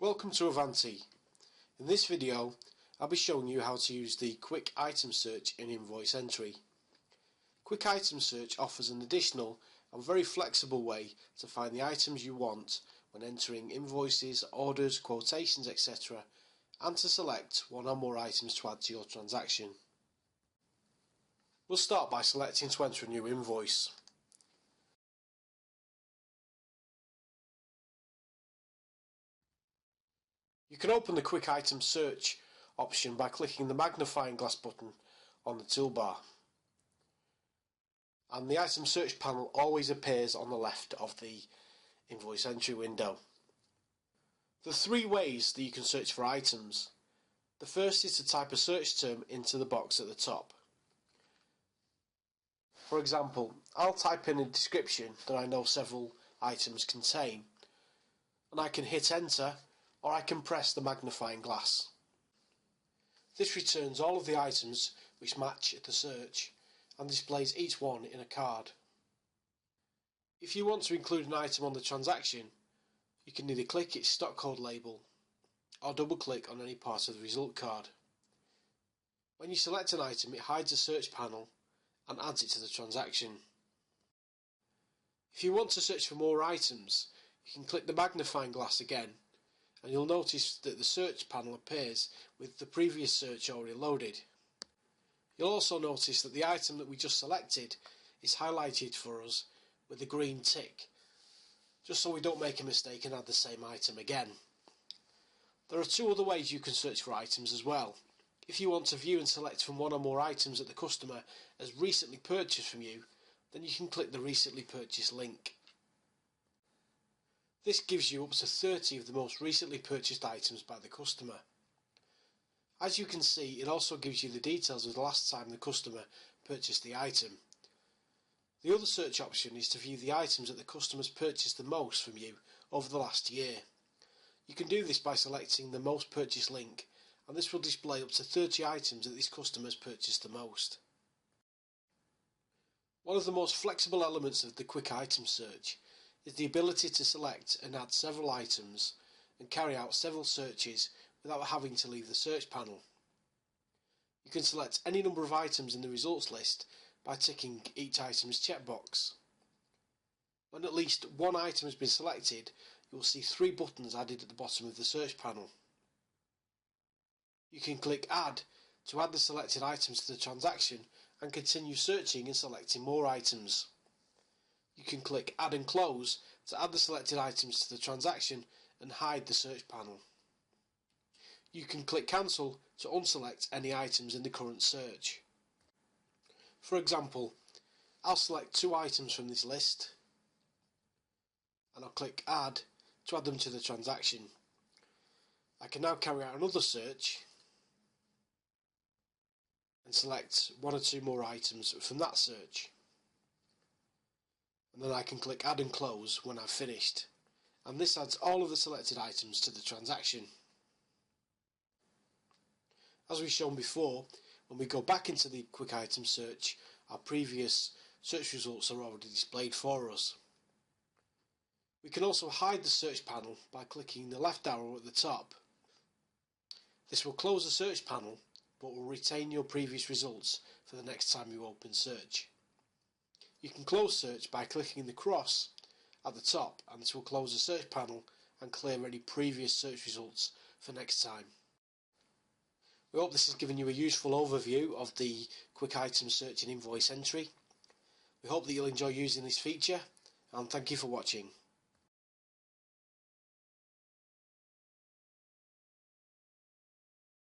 Welcome to Avanti. In this video I'll be showing you how to use the Quick Item Search in Invoice Entry. Quick Item Search offers an additional and very flexible way to find the items you want when entering invoices, orders, quotations, etc., and to select one or more items to add to your transaction. We'll start by selecting to enter a new invoice. You can open the Quick Item Search option by clicking the magnifying glass button on the toolbar. And the item search panel always appears on the left of the invoice entry window. There are three ways that you can search for items. The first is to type a search term into the box at the top. For example, I'll type in a description that I know several items contain, and I can hit enter, or I can press the magnifying glass. This returns all of the items which match the search and displays each one in a card. If you want to include an item on the transaction, you can either click its stock code label or double click on any part of the result card. When you select an item, it hides the search panel and adds it to the transaction. If you want to search for more items, you can click the magnifying glass again, and you'll notice that the search panel appears with the previous search already loaded. You'll also notice that the item that we just selected is highlighted for us with a green tick, just so we don't make a mistake and add the same item again. There are two other ways you can search for items as well. If you want to view and select from one or more items that the customer has recently purchased from you, then you can click the recently purchased link. This gives you up to 30 of the most recently purchased items by the customer. As you can see, it also gives you the details of the last time the customer purchased the item. The other search option is to view the items that the customer has purchased the most from you over the last year. You can do this by selecting the most purchased link, and this will display up to 30 items that this customer has purchased the most. One of the most flexible elements of the Quick Item Search is the ability to select and add several items and carry out several searches without having to leave the search panel. You can select any number of items in the results list by ticking each item's checkbox. When at least one item has been selected, you will see three buttons added at the bottom of the search panel. You can click Add to add the selected items to the transaction and continue searching and selecting more items. You can click Add and Close to add the selected items to the transaction and hide the search panel. You can click Cancel to unselect any items in the current search. For example, I'll select two items from this list and I'll click Add to add them to the transaction. I can now carry out another search and select one or two more items from that search. And then I can click Add and Close when I've finished, and this adds all of the selected items to the transaction. As we've shown before, when we go back into the Quick Item Search, our previous search results are already displayed for us. We can also hide the search panel by clicking the left arrow at the top. This will close the search panel, but will retain your previous results for the next time you open search. You can close search by clicking the cross at the top, and this will close the search panel and clear any previous search results for next time. We hope this has given you a useful overview of the Quick Item Search in Invoice Entry. We hope that you'll enjoy using this feature, and thank you for watching.